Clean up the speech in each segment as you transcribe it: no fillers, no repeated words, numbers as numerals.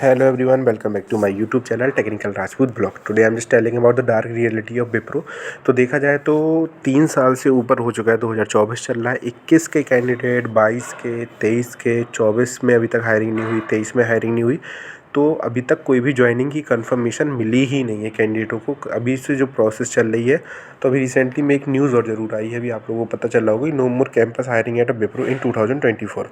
Hello everyone, welcome back to my YouTube channel Technical Rajput Blog. Today I'm just telling about the dark reality of Wipro. तो देखा जाए तो 3 साल से ऊपर हो चुका है, 2024 चल रहा है। 21 के कैंडिडेट, 22 के, 23 के, 24 में अभी तक हायरिंग नहीं हुई, 23 में हायरिंग नहीं हुई। तो अभी तक कोई भी ज्वाइनिंग की कंफर्मेशन मिली ही नहीं है कैंडिडेटों को। अभी से जो प्रोसेस चल रही है, तो अभी रिसेंटली में एक न्यूज़ और ज़रूर आई है, अभी आप लोगों को पता चल रहा होगा, नो मोर कैंपस हायरिंग एट विप्रो इन 2024।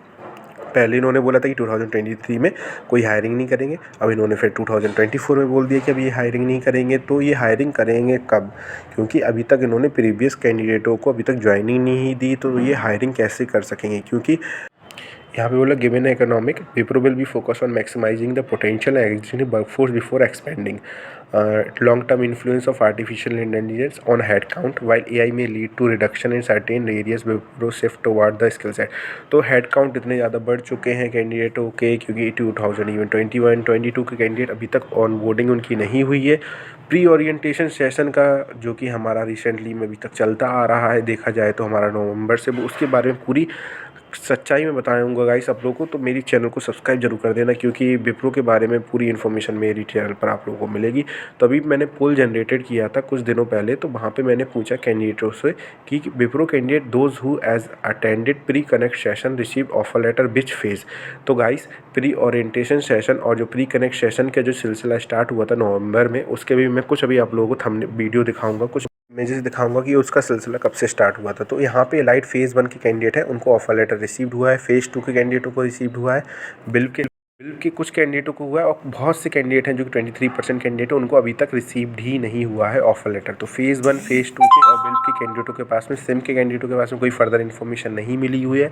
पहले इन्होंने बोला था कि 2023 में कोई हायरिंग नहीं करेंगे। अब इन्होंने फिर 2024 में बोल दिया कि अब ये हायरिंग नहीं करेंगे। तो ये हायरिंग करेंगे कब? क्योंकि अभी तक इन्होंने प्रीवियस कैंडिडेटों को अभी तक ज्वाइनिंग नहीं दी, तो ये हायरिंग कैसे कर सकेंगे? क्योंकि यहाँ पे बोला given economic Wipro will be focus on maximising the potential existing workforce before expanding long term influence of artificial intelligence on head count while AI may lead to reduction in certain areas Wipro shift toward the skill set. तो head count इतने ज़्यादा बढ़ चुके हैं कैंडिडेटों के, क्योंकि 2021-22 के candidate अभी तक ऑन बोर्डिंग उनकी नहीं हुई है। प्री ओरिएंटेशन सेशन का जो कि हमारा रिसेंटली में अभी तक चलता आ रहा है, देखा जाए तो हमारा नवंबर से, उसके बारे में पूरी सच्चाई में बताऊंगा गाइस आप लोगों को। तो मेरी चैनल को सब्सक्राइब जरूर कर देना, क्योंकि विप्रो के बारे में पूरी इन्फॉर्मेशन मेरी चैनल पर आप लोगों को मिलेगी। तो अभी मैंने पोल जनरेटेड किया था कुछ दिनों पहले, तो वहाँ पे मैंने पूछा कैंडिडेटों से कि Wipro candidate those who has attended pre connect session receive offer letter which phase. तो गाइस प्री ओरिएंटेशन सेशन और जो प्री कनेक्ट सेशन का जो सिलसिला स्टार्ट हुआ था नवंबर में, उसके भी मैं कुछ अभी आप लोगों को थंबनेल वीडियो दिखाऊंगा, कुछ इमेजेस दिखाऊंगा कि उसका सिलसिला कब से स्टार्ट हुआ था। तो यहाँ पे एलाइट फेज़ 1 के कैंडिडेट है, उनको ऑफर लेटर रिसीव्ड हुआ है। फेज़ 2 के कैंडिडेटों को रिसीव्ड हुआ है। बिल के कुछ कैंडिडेटों को हुआ है, और बहुत से कैंडिडेट हैं जो कि 23% कैंडिडेट है, उनको अभी तक रिसीव्ड ही नहीं हुआ है ऑफर लेटर। तो फेज़ 1, फेज़ 2 के और बिल के कैंडिडेटों के पास में, सिम के कैंडिडेटों के पास में कोई फर्दर इन्फॉर्मेशन नहीं मिली हुई है।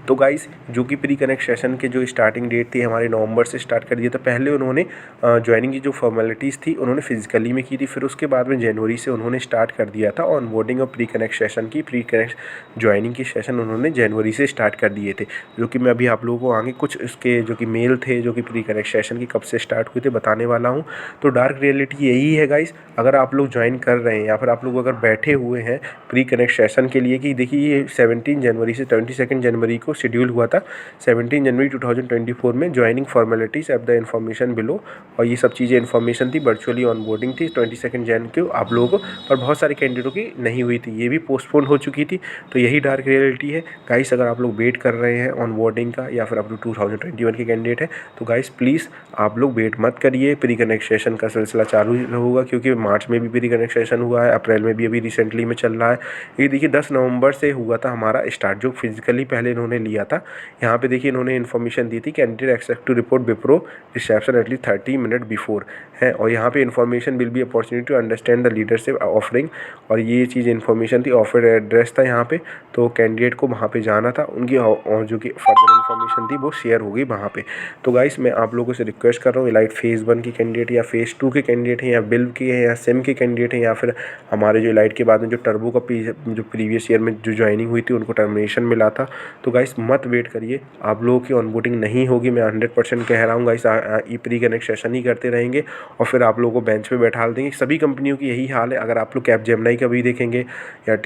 तो गाइस जो कि प्री कनेक्ट सेशन के जो स्टार्टिंग डेट थी हमारे नवंबर से स्टार्ट कर दिया था। पहले उन्होंने ज्वाइनिंग की जो फॉर्मेलिटीज़ थी उन्होंने फिजिकली में की थी, फिर उसके बाद में जनवरी से उन्होंने स्टार्ट कर दिया था ऑन बोर्डिंग और प्री कनेक्ट सेशन की। प्री कनेक्ट ज्वाइनिंग की सेशन उन्होंने जनवरी से स्टार्ट कर दिए थे, जो कि मैं अभी आप लोगों को आगे कुछ उसके जो कि मेल थे जो कि प्री कनेक्ट सेशन की कब से स्टार्ट हुए थे बताने वाला हूँ। तो डार्क रियलिटी यही है गाइस, अगर आप लोग ज्वाइन कर रहे हैं या फिर आप लोग अगर बैठे हुए हैं प्री कनेक्ट सेशन के लिए, कि देखिए ये 17 जनवरी से 22 जनवरी को शेड्यूल हुआ था। 17 जनवरी 2024 में joining formalities app the information below, और ये सब चीज़ें इन्फॉर्मेशन थी, वर्चुअली ऑन बोर्डिंग थी 22 जन को आप लोगों को, पर बहुत सारे कैंडिडेटों की नहीं हुई थी, ये भी पोस्टपोन हो चुकी थी। तो यही डार्क रियलिटी है गाइस। अगर आप लोग वेट कर रहे हैं ऑन बोर्डिंग का या फिर आप लोग 2021 के कैंडिडेट हैं, तो गाइस प्लीज़ आप लोग वेट मत करिए। प्री कनेक्ट सेशन का सिलसिला चालू होगा, क्योंकि मार्च में भी प्री कनेक्ट सेशन हुआ है, अप्रैल में भी अभी रिसेंटली में चल रहा है। ये देखिए 10 नवंबर से हुआ था हमारा स्टार्ट, जो फिजिकली पहले इन्होंने लिया था। यहाँ पे देखिए इन्होंने इन्फॉर्मेशन दी थी candidate expected to report Wipro reception at least 30 minute before है, और यहाँ पे information will be opportunity to understand the leadership offering, और ये चीज़ इन्फॉर्मेशन थी। ऑफर एड्रेस था यहाँ पे, तो कैंडिडेट को वहाँ पे जाना था, उनकी और जो कि फर्दर इन्फॉर्मेशन थी वो शेयर होगी वहाँ पे। तो गाइस मैं आप लोगों से रिक्वेस्ट कर रहा हूँ, एलाइट फेज़ 1 की कैंडिडेट या फेज़ 2 के कैंडिडेट हैं या बिल के हैं या सिम के कैंडिडेट हैं, या फिर हमारे जो एलाइट के बाद में जो टर्बो का जो प्रीवियस ईयर में जो ज्वाइनिंग हुई थी उनको टर्मिनेशन मिला था, तो गाइस मत वेट करिए। आप लोगों की ऑनबोर्डिंग नहीं होगी, मैं 100% कह रहा हूँ गाइस। ये प्री कनेक्ट सेशन ही करते रहेंगे और फिर आप लोगों को बेंच पे बैठा देंगे। सभी कंपनियों की यही हाल है। अगर आप लोग कैपजेमिनी का भी देखेंगे या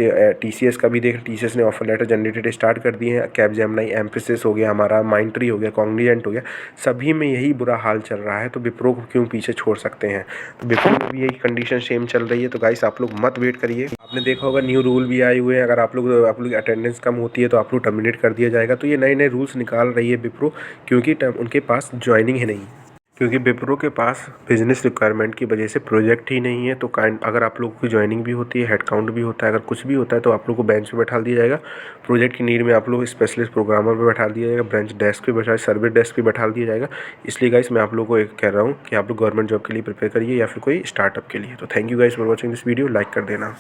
TCS का भी देखें, TCS ने ऑफर लेटर जनरेटेड स्टार्ट कर दिए हैं। कैपजेमिनी, एम्फेसिस हो गया, हमारा माइंडट्री हो गया, कॉग्निजेंट हो गया, सभी में यही बुरा हाल चल रहा है। तो विप्रो को क्यों पीछे छोड़ सकते हैं? तो विप्रो में भी यही कंडीशन सेम चल रही है। तो गाइस आप लोग मत वेट करिए। आपने देखा होगा न्यू रूल भी आए हुए हैं, अगर आप लोग अटेंडेंस कम होती है तो आप लोग टर्मिनेट कर दिया जाएगा। तो ये नए नए रूल्स निकाल रही है विप्रो, क्योंकि उनके पास ज्वाइनिंग है नहीं, क्योंकि विप्रो के पास बिजनेस रिक्वायरमेंट की वजह से प्रोजेक्ट ही नहीं है। तो अगर आप लोगों की ज्वाइनिंग भी होती है, हेड काउंट भी होता है, अगर कुछ भी होता है, तो आप लोग को बेंच पे बैठा दिया जाएगा। प्रोजेक्ट की नीड में आप लोग स्पेशलिस्ट प्रोग्रामर पे बैठा दिया जाएगा, ब्रांच डेस्क पे बैठा, सर्विस डेस्क पे बैठा दिया जाएगा। इसलिए गाइस मैं आप लोगों को एक कह रहा हूँ कि आप लोग गवर्नमेंट जॉब के लिए प्रिपेयर करिए या फिर कोई स्टार्टअप के लिए। तो thank you guys for watching this video, like कर देना।